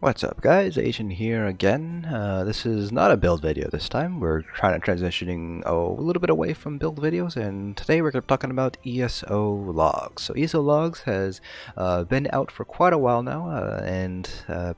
What's up guys, Asian here again. This is not a build video this time. We're trying to transitioning a little bit away from build videos, and today we're going to be talking about ESO logs. So ESO logs has been out for quite a while now, and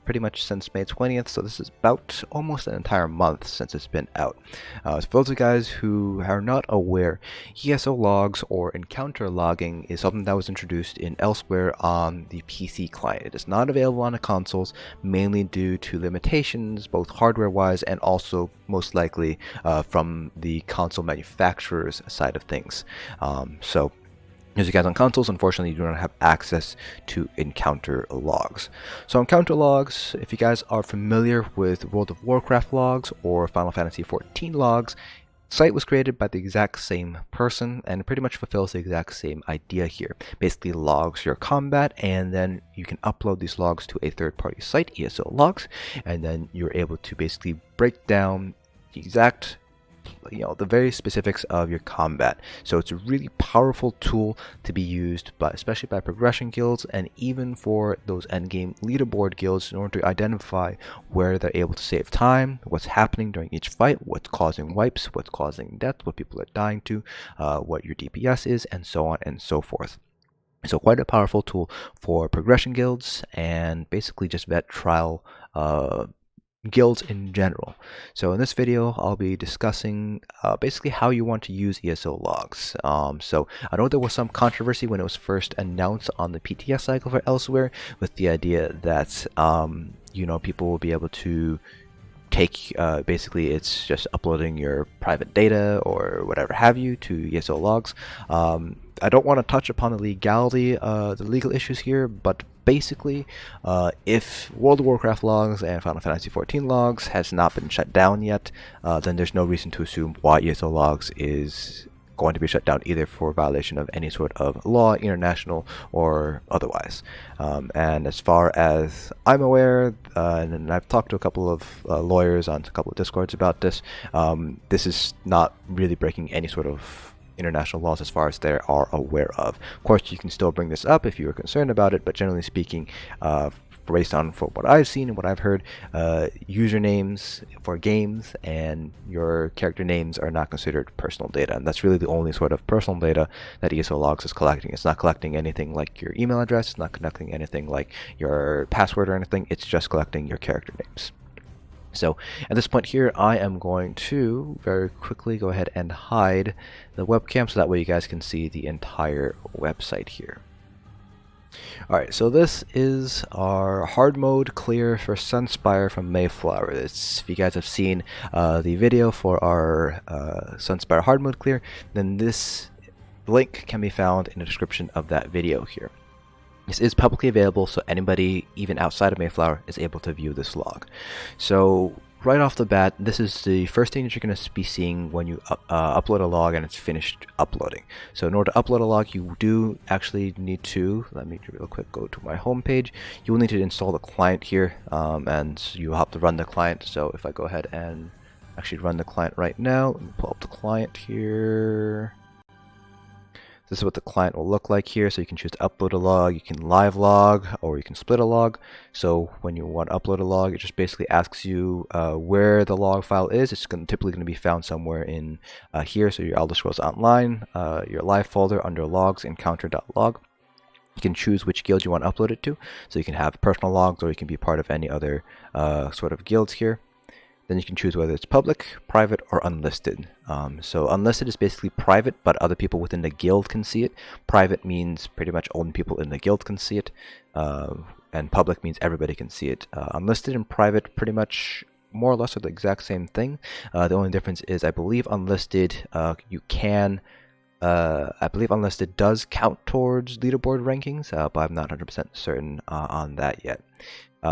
pretty much since May 20th, so this is about almost an entire month since it's been out. So for those of you guys who are not aware, ESO logs or encounter logging is something that was introduced in Elsewhere on the PC client. It is not available on the consoles, mainly due to limitations, both hardware-wise and also most likely from the console manufacturer's side of things. So as you guys on consoles, unfortunately, you do not have access to encounter logs. So encounter logs, if you guys are familiar with World of Warcraft logs or Final Fantasy XIV logs, site was created by the exact same person and pretty much fulfills the exact same idea here. Basically logs your combat, and then you can upload these logs to a third-party site, ESO logs, and then you're able to basically break down the exact, the very specifics of your combat. So it's a really powerful tool to be used by, especially by progression guilds, and even for those endgame leaderboard guilds, in order to identify where they're able to save time, what's happening during each fight, what's causing wipes, what's causing death, what people are dying to, what your DPS is, and so on and so forth. So quite a powerful tool for progression guilds and basically just vet trial guilds in general. So in this video I'll be discussing basically how you want to use ESO logs. So I know there was some controversy when it was first announced on the PTS cycle for Elsewhere, with the idea that people will be able to take basically it's just uploading your private data or whatever have you to ESO logs. I don't want to touch upon the legality, the legal issues here, but basically, if World of Warcraft logs and Final Fantasy XIV logs has not been shut down yet, then there's no reason to assume why ESO logs is going to be shut down, either for violation of any sort of law, international or otherwise. And as far as I'm aware, and I've talked to a couple of lawyers on a couple of Discords about this, this is not really breaking any sort of international laws as far as they are aware of. Of course, you can still bring this up if you are concerned about it, but generally speaking, based on what I've seen and what I've heard, usernames for games and your character names are not considered personal data, and that's really the only sort of personal data that ESO logs is collecting. It's not collecting anything like your email address, it's not collecting anything like your password or anything, it's just collecting your character names. So at this point here, I am going to very quickly go ahead and hide the webcam so that way you guys can see the entire website here. Alright, so this is our hard mode clear for Sunspire from Mayflower. If you guys have seen the video for our Sunspire hard mode clear, then this link can be found in the description of that video here. This is publicly available, so anybody, even outside of Mayflower, is able to view this log. So right off the bat, this is the first thing that you're going to be seeing when you upload a log and it's finished uploading. So in order to upload a log, you do actually need to, let me real quick go to my home page. You will need to install the client here, and you will have to run the client. So if I go ahead and actually run the client right now, let me pull up the client here. This is what the client will look like here. So you can choose to upload a log, you can live log, or you can split a log. So when you want to upload a log, it just basically asks you where the log file is. It's typically going to be found somewhere in here. So your Elder Scrolls Online, your live folder under logs, encounter.log. You can choose which guild you want to upload it to. So you can have personal logs, or you can be part of any other sort of guilds here. Then you can choose whether it's public, private, or unlisted. So unlisted is basically private, but other people within the guild can see it. Private means pretty much only people in the guild can see it. And public means everybody can see it. Unlisted and private pretty much more or less are the exact same thing. The only difference is, I believe unlisted, you can... I believe unlisted does count towards leaderboard rankings, but I'm not 100% certain on that yet.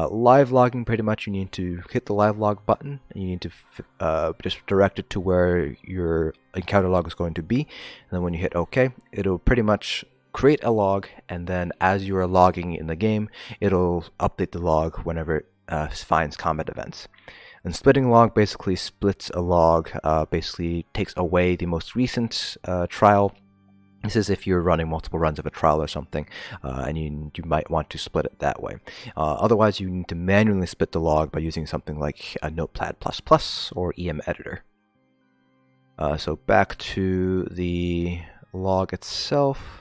Live logging, pretty much you need to hit the live log button, and you need to just direct it to where your encounter log is going to be, and then when you hit OK, it'll pretty much create a log, and then as you are logging in the game, it'll update the log whenever it finds combat events. And splitting log basically splits a log, basically takes away the most recent trial This is if you're running multiple runs of a trial or something, and you might want to split it that way. Otherwise, you need to manually split the log by using something like a Notepad++ or EM Editor. So back to the log itself.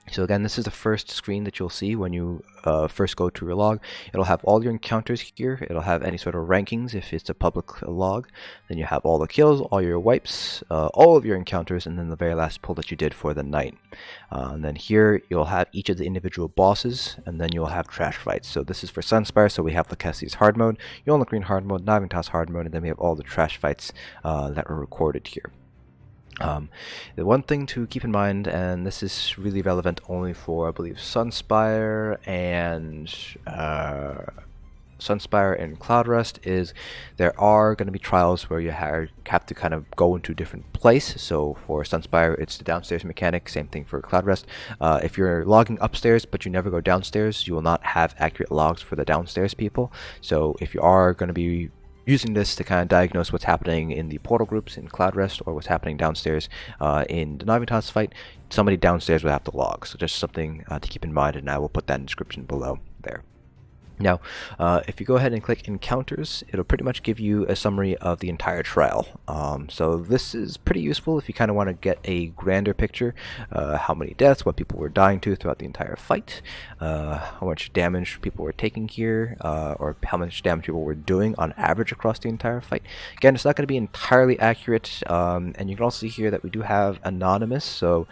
So again, this is the first screen that you'll see when you first go to your log. It'll have all your encounters here. It'll have any sort of rankings if it's a public log. Then you have all the kills, all your wipes, all of your encounters, and then the very last pull that you did for the night. And then here you'll have each of the individual bosses, and then you'll have trash fights. So this is for Sunspire, so we have Lachesis hard mode, Yolngu Green hard mode, Navitas hard mode, and then we have all the trash fights that were recorded here. The one thing to keep in mind, and this is really relevant only for, I believe, Sunspire and Cloud Rest, is there are going to be trials where you have to kind of go into a different place. So for Sunspire, it's the downstairs mechanic. Same thing for Cloud Rest. If you're logging upstairs but you never go downstairs, you will not have accurate logs for the downstairs people. So if you are going to be using this to kind of diagnose what's happening in the portal groups in Cloud Rest or what's happening downstairs in the Navitas fight, somebody downstairs will have to log. So just something to keep in mind, and I will put that in the description below there. Now, if you go ahead and click Encounters, it'll pretty much give you a summary of the entire trial. So this is pretty useful if you kind of want to get a grander picture, how many deaths, what people were dying to throughout the entire fight, how much damage people were taking here, or how much damage people were doing on average across the entire fight. Again, it's not going to be entirely accurate, and you can also see here that we do have Anonymous, so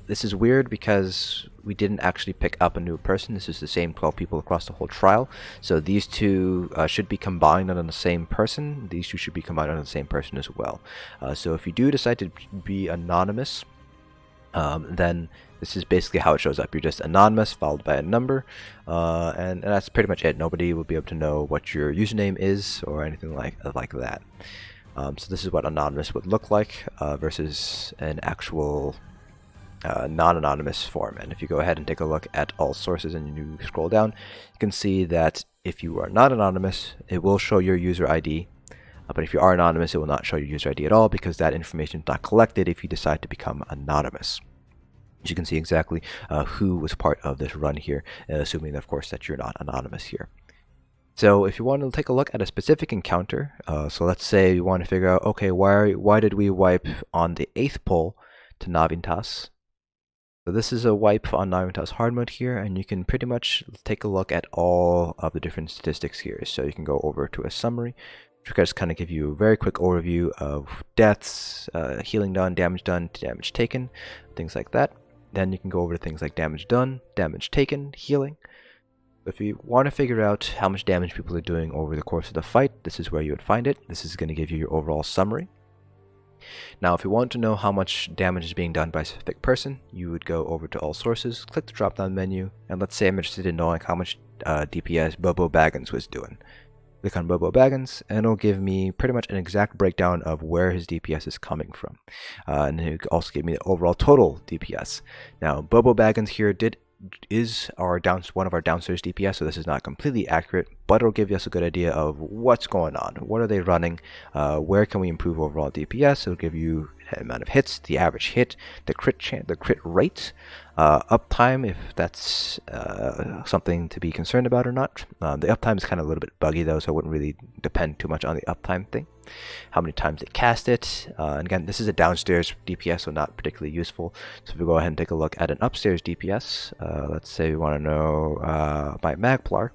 this is weird because we didn't actually pick up a new person. This is the same 12 people across the whole trial. So these two should be combined on the same person. These two should be combined on the same person as well. So if you do decide to be anonymous, then this is basically how it shows up. You're just anonymous followed by a number, and that's pretty much it. Nobody will be able to know what your username is or anything like that. So this is what anonymous would look like versus an actual non-anonymous form. And if you go ahead and take a look at all sources and you scroll down, you can see that if you are not anonymous, it will show your user ID. But if you are anonymous, it will not show your user ID at all, because that information is not collected if you decide to become anonymous. As you can see exactly who was part of this run here, assuming, of course, that you're not anonymous here. So if you want to take a look at a specific encounter, so let's say you want to figure out, okay, why did we wipe on the 8th pull to Navitas? So this is a wipe on Navitas hard mode here, and you can pretty much take a look at all of the different statistics here. So you can go over to a summary, which just kind of give you a very quick overview of deaths, healing done, damage taken, things like that. Then you can go over to things like damage done, damage taken, healing. If you want to figure out how much damage people are doing over the course of the fight, this is where you would find it. This is going to give you your overall summary. Now, if you want to know how much damage is being done by a specific person, you would go over to all sources, click the drop down menu, and let's say I'm interested in knowing how much DPS Bobo Baggins was doing. Click on Bobo Baggins, and it'll give me pretty much an exact breakdown of where his DPS is coming from. And it will also give me the overall total DPS. Now, Bobo Baggins here is one of our downstairs DPS, so this is not completely accurate, but it'll give us a good idea of what's going on. What are they running? Where can we improve overall DPS? It'll give you the amount of hits, the average hit, the crit rate, uptime, if that's something to be concerned about or not. The uptime is kind of a little bit buggy though, so I wouldn't really depend too much on the uptime thing. How many times they cast it. And again, this is a downstairs DPS, so not particularly useful. So if we go ahead and take a look at an upstairs DPS, let's say we want to know by Magplar.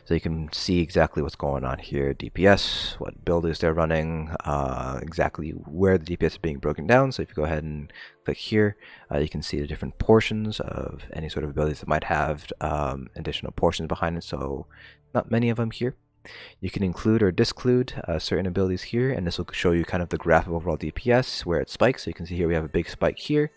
So you can see exactly what's going on here. DPS, what abilities they're running, exactly where the DPS is being broken down. So if you go ahead and click here, you can see the different portions of any sort of abilities that might have additional portions behind it. So not many of them here. You can include or disclude certain abilities here, and this will show you kind of the graph of overall DPS where it spikes. So you can see here we have a big spike here,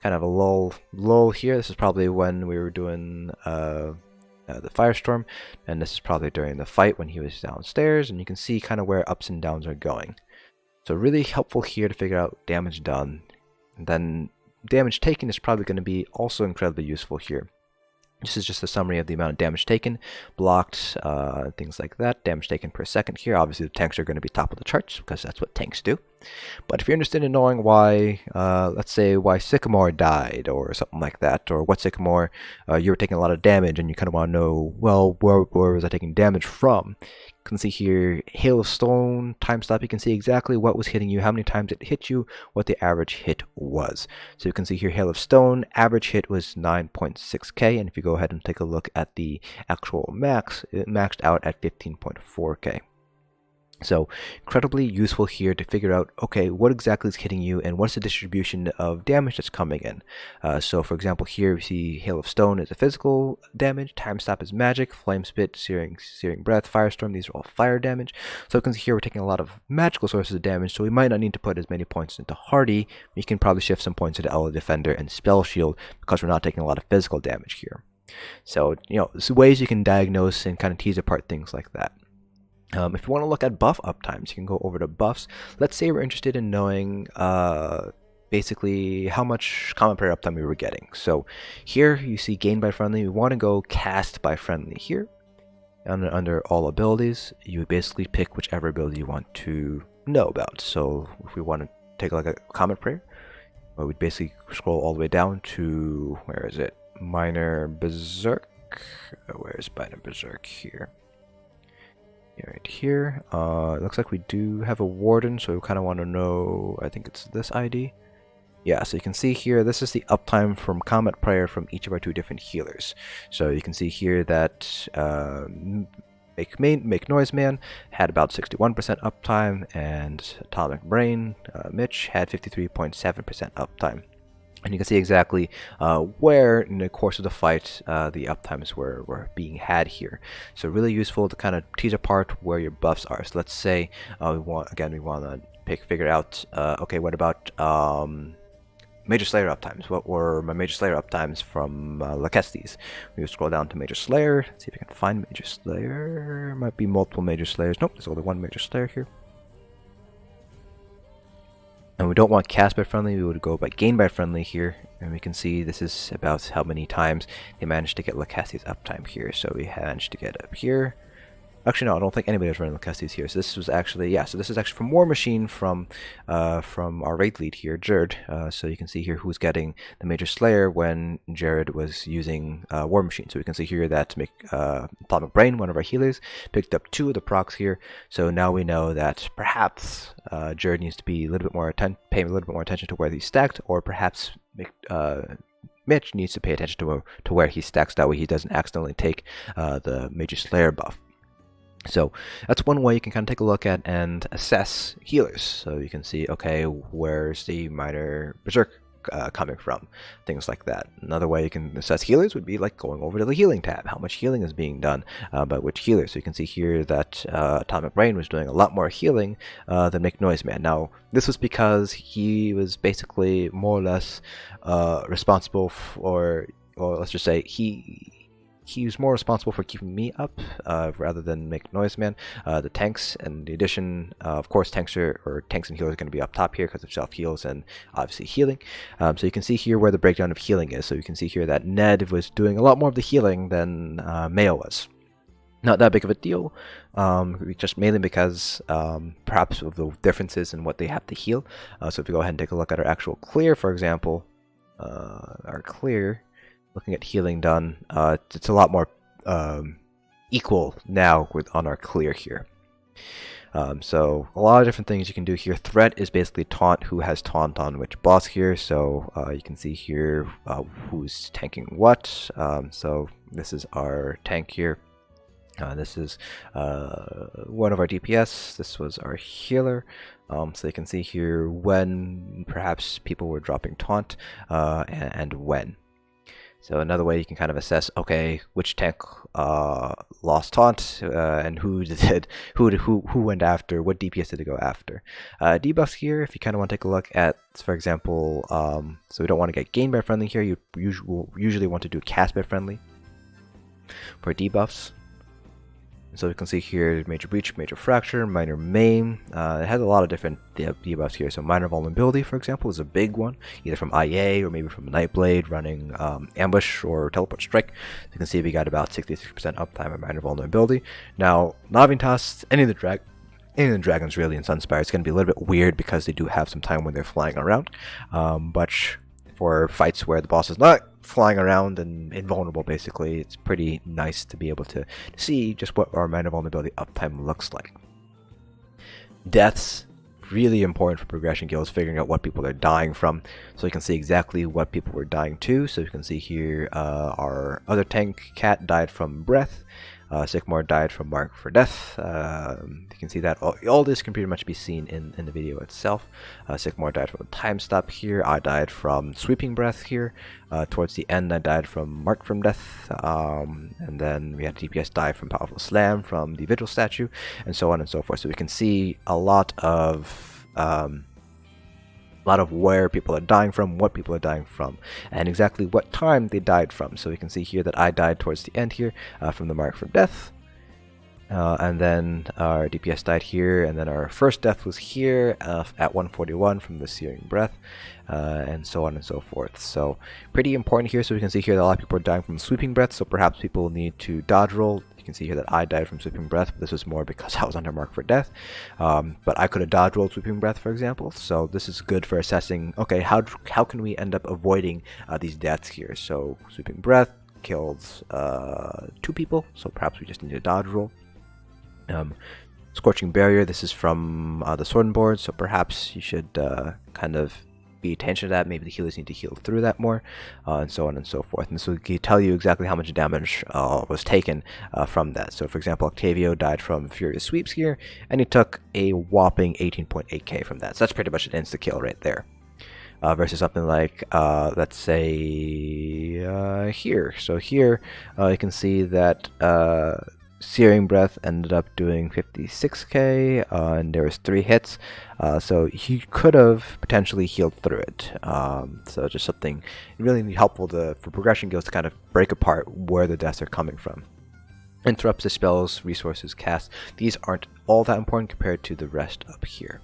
kind of a lull here. This is probably when we were doing the firestorm, and this is probably during the fight when he was downstairs, and you can see kind of where ups and downs are going. So really helpful here to figure out damage done. And then damage taken is probably going to be also incredibly useful here. This is just a summary of the amount of damage taken, blocked, things like that. Damage taken per second here. Obviously the tanks are going to be top of the charts because that's what tanks do. But if you're interested in knowing why, let's say why Sycamore died or something like that, or what Sycamore, you were taking a lot of damage and you kind of want to know, well, where was I taking damage from? You can see here, Hail of Stone, time stop, you can see exactly what was hitting you, how many times it hit you, what the average hit was. So you can see here, Hail of Stone, average hit was 9.6k, and if you go ahead and take a look at the actual max, it maxed out at 15.4k. So incredibly useful here to figure out, okay, what exactly is hitting you and what's the distribution of damage that's coming in. So for example, here we see Hail of Stone is a physical damage, Time Stop is magic, Flame Spit, Searing Breath, Firestorm, these are all fire damage. So you can see here we're taking a lot of magical sources of damage, so we might not need to put as many points into Hardy. We can probably shift some points into Ela Defender and Spell Shield because we're not taking a lot of physical damage here. So, there's ways you can diagnose and kind of tease apart things like that. If you want to look at buff uptimes, you can go over to buffs. Let's say we're interested in knowing basically how much common prayer uptime we were getting. So here you see gain by friendly. We want to go cast by friendly here. Under all abilities, you would basically pick whichever ability you want to know about. So if we want to take like a common prayer, we'd basically scroll all the way down to, where is it? Minor Berserk. Where's Minor Berserk here? Yeah, right here. It looks like we do have a warden, so we kind of want to know, I think it's this ID. Yeah, so you can see here, this is the uptime from Combat Prayer from each of our two different healers. So you can see here that Make Noise Man had about 61% uptime, and Atomic Brain, Mitch, had 53.7% uptime. And you can see exactly where in the course of the fight the uptimes were being had here. So really useful to kind of tease apart where your buffs are. So let's say we want to figure out, okay, what about Major Slayer uptimes? What were my Major Slayer uptimes from Lakestes? We will scroll down to Major Slayer, see if we can find Major Slayer. Might be multiple Major Slayers. Nope, there's only one Major Slayer here. And we don't want cast by friendly, we would go by gain by friendly here. And we can see this is about how many times they managed to get Lakestes uptime here. So we managed to get up here. Actually, no, I don't think anybody was running Lakestes here. So this was actually, yeah, so this is actually from War Machine from our raid lead here, Jared. So you can see here who's getting the Major Slayer when Jared was using War Machine. So we can see here that to make Atomic Brain, one of our healers, picked up 2 of the procs here. So now we know that perhaps Jared needs to be a little bit more pay a little bit more attention to where he's stacked, or perhaps Mitch needs to pay attention to where he stacks. That way he doesn't accidentally take the Major Slayer buff. So that's one way you can kind of take a look at and assess healers. So you can see, okay, where's the Minor Berserk coming from? Things like that. Another way you can assess healers would be like going over to the healing tab. How much healing is being done by which healer? So you can see here that Atomic Brain was doing a lot more healing than Make Noise Man. Now, this was because he was basically more or less responsible for, or let's just say he was more responsible for keeping me up rather than Make Noise Man. The tanks and the addition, of course, tanks and healers are going to be up top here because of self heals and obviously healing. So you can see here where the breakdown of healing is. So you can see here that Ned was doing a lot more of the healing than Mayo was. Not that big of a deal, just mainly because perhaps of the differences in what they have to heal. So if we go ahead and take a look at our actual clear, for example, our clear. Looking at healing done, it's a lot more equal now on our clear here. So a lot of different things you can do here. Threat is basically taunt, who has taunt on which boss here. So you can see here who's tanking what. So this is our tank here. This is one of our DPS. This was our healer. So you can see here when perhaps people were dropping taunt and when. So another way you can kind of assess, okay, which tank lost taunt and who went after, what DPS did it go after. Debuffs here, if you kind of want to take a look at, for example, so we don't want to get gain by friendly here. You usually want to do cast by friendly for debuffs. So you can see here Major Breach, Major Fracture, Minor Maim. It has a lot of different debuffs here. So Minor Vulnerability, for example, is a big one, either from IA or maybe from Nightblade running Ambush or Teleport Strike. So you can see we got about 66% uptime and Minor Vulnerability. Now, Navitas, any of the And dragons really in Sunspire, it's going to be a little bit weird because they do have some time when they're flying around. But for fights where the boss is not flying around and invulnerable, basically, it's pretty nice to be able to see just what our mana vulnerability uptime looks like. Deaths, really important for progression guilds, figuring out what people are dying from, so you can see exactly what people were dying to. So you can see here our other tank cat died from breath. Sycamore died from Mark for Death. You can see that all this can pretty much be seen in the video itself. Sycamore died from a time stop here. I died from Sweeping Breath here. Towards the end, I died from Mark from Death. And then we had DPS die from Powerful Slam from the Vigil statue, and so on and so forth. So we can see a lot of where people are dying from, what people are dying from, and exactly what time they died from. So we can see here that I died towards the end here from the Mark for Death. And then our DPS died here, and then our first death was here at 141 from the Searing Breath, and so on and so forth. So pretty important here. So we can see here that a lot of people are dying from Sweeping Breath, so perhaps people need to dodge roll. You can see here that I died from Sweeping Breath, but this was more because I was under Mark for Death. But I could have dodge rolled Sweeping Breath, for example. So this is good for assessing, okay, how can we end up avoiding these deaths here? So Sweeping Breath killed 2 people, so perhaps we just need to dodge roll. Scorching Barrier, this is from the Sword board, so perhaps you should kind of pay attention to that. Maybe the healers need to heal through that more, and so on and so forth. And this will tell you exactly how much damage was taken from that. So for example, Octavio died from Furious Sweeps here, and he took a whopping 18.8k from that. So that's pretty much an insta-kill right there. Versus something like, let's say, here. So here, you can see that Searing Breath ended up doing 56k, and there was 3 hits, so he could have potentially healed through it. So just something really helpful for progression guilds to kind of break apart where the deaths are coming from. Interrupts, dispels, resources, cast, these aren't all that important compared to the rest up here.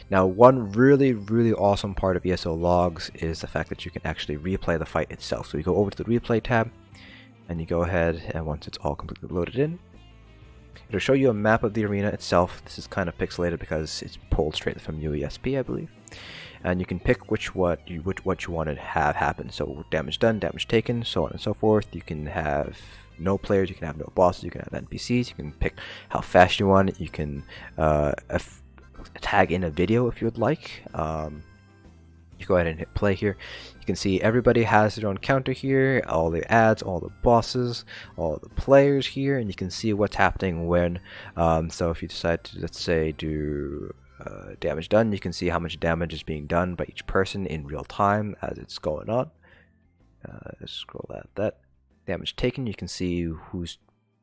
Now, one really awesome part of ESO logs is the fact that you can actually replay the fight itself. So you go over to the replay tab, and you go ahead, and once it's all completely loaded in, it'll show you a map of the arena itself. This is kind of pixelated because it's pulled straight from UESP, I believe. And you can pick what you want to have happen. So damage done, damage taken, so on and so forth. You can have no players, you can have no bosses, you can have NPCs. You can pick how fast you want it. You can tag in a video if you would like. You go ahead and hit play here. You can see everybody has their own counter here, all the ads, all the bosses, all the players here, and you can see what's happening when. So if you decide to, let's say, do damage done, you can see how much damage is being done by each person in real time as it's going on. Let's scroll that. Damage taken, you can see who's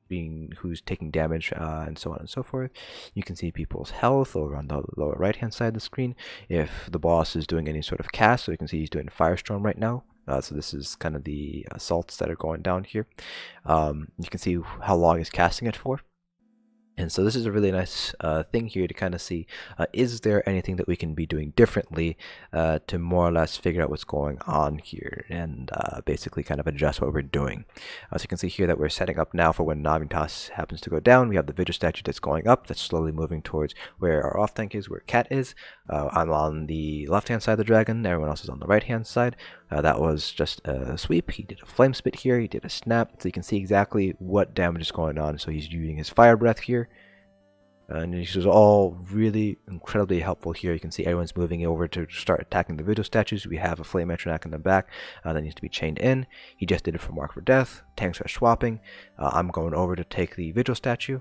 taking damage, and so on and so forth. You can see people's health over on the lower right hand side of the screen. If the boss is doing any sort of cast, so you can see he's doing Firestorm right now. So this is kind of the assaults that are going down here. You can see how long he's casting it for. And so this is a really nice thing here to kind of see, is there anything that we can be doing differently to more or less figure out what's going on here, and basically kind of adjust what we're doing. So you can see here that we're setting up now for when Navitas happens to go down. We have the Vigil statue that's going up, that's slowly moving towards where our off tank is, where Cat is. I'm on the left hand side of the dragon, everyone else is on the right hand side. That was just a sweep. He did a flame spit here, he did a snap, so you can see exactly what damage is going on. So he's using his fire breath here, and this is all really incredibly helpful here. You can see everyone's moving over to start attacking the Vigil statues. We have a flame Metronac in the back that needs to be chained in. He just did it for Mark for Death. Tanks are swapping. I'm going over to take the Vigil statue.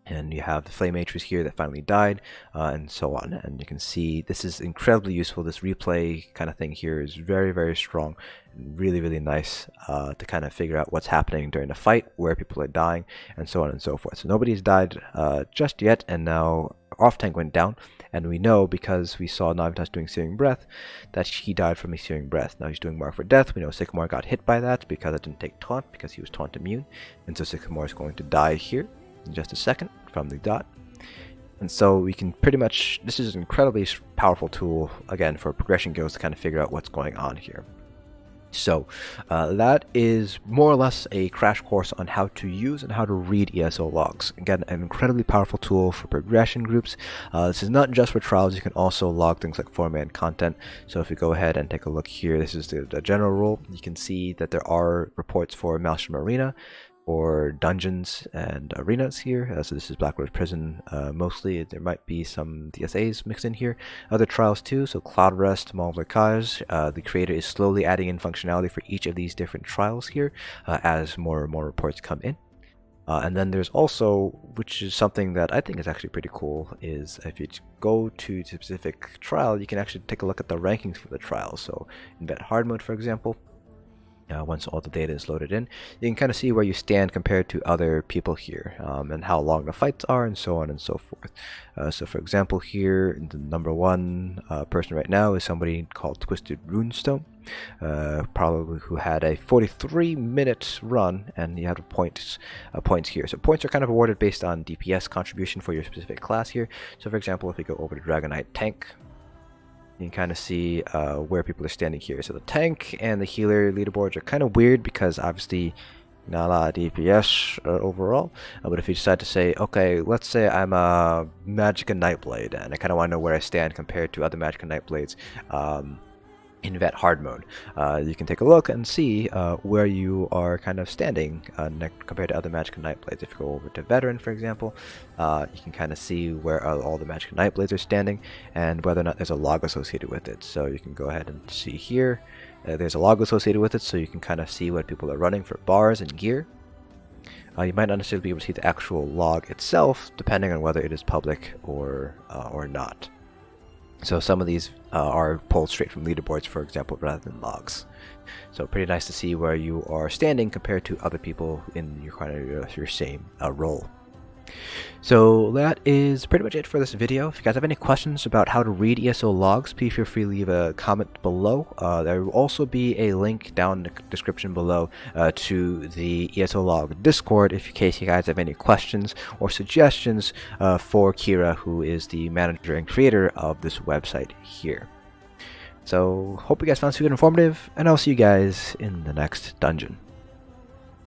And you have the Flame Matrix here that finally died, and so on. And you can see this is incredibly useful. This replay kind of thing here is very strong and really nice to kind of figure out what's happening during the fight, where people are dying, and so on and so forth. So nobody's died just yet, and now off tank went down, and we know because we saw Navitas doing Searing Breath that he died from a Searing Breath. Now he's doing Mark for Death. We know Sycamore got hit by that because it didn't take taunt, because he was taunt immune, and so Sycamore is going to die here in just a second from the dot. And so we can pretty much, this is an incredibly powerful tool again for progression guilds to kind of figure out what's going on here. So that is more or less a crash course on how to use and how to read ESO logs. Again, an incredibly powerful tool for progression groups. This is not just for trials. You can also log things like format and content. So if you go ahead and take a look here, this is the general rule. You can see that there are reports for Maelstrom Arena, or dungeons and arenas here. So this is Blackwood Prison mostly. There might be some DSAs mixed in here. Other trials too, so Cloud Rest, Mall the creator is slowly adding in functionality for each of these different trials here as more and more reports come in. And then there's also, which is something that I think is actually pretty cool, is if you go to a specific trial, you can actually take a look at the rankings for the trial. So in vet hard mode, for example, once all the data is loaded in, you can kind of see where you stand compared to other people here, and how long the fights are, and so on and so forth. So for example here, the number one person right now is somebody called Twisted Runestone, probably who had a 43-minute run, and you have points here. So points are kind of awarded based on DPS contribution for your specific class here. So for example, if we go over to Dragonite Tank, you can kind of see where people are standing here. So the tank and the healer leaderboards are kind of weird because obviously not a lot of DPS overall. But if you decide to say, okay, let's say I'm a Magicka Nightblade and I kind of want to know where I stand compared to other Magicka Nightblades in vet hard mode, you can take a look and see where you are kind of standing compared to other Magicka Nightblades. If you go over to veteran, for example, you can kind of see where all the Magicka Nightblades are standing and whether or not there's a log associated with it. So you can go ahead and see here, there's a log associated with it, so you can kind of see what people are running for bars and gear. You might not necessarily be able to see the actual log itself, depending on whether it is public or not. So some of these are pulled straight from leaderboards, for example, rather than logs. So pretty nice to see where you are standing compared to other people in your kind of your same role. So that is pretty much it for this video. If you guys have any questions about how to read ESO logs, please feel free to leave a comment below. There will also be a link down in the description below to the ESO log Discord in case you guys have any questions or suggestions for Kira, who is the manager and creator of this website here. So hope you guys found this video informative, and I'll see you guys in the next dungeon.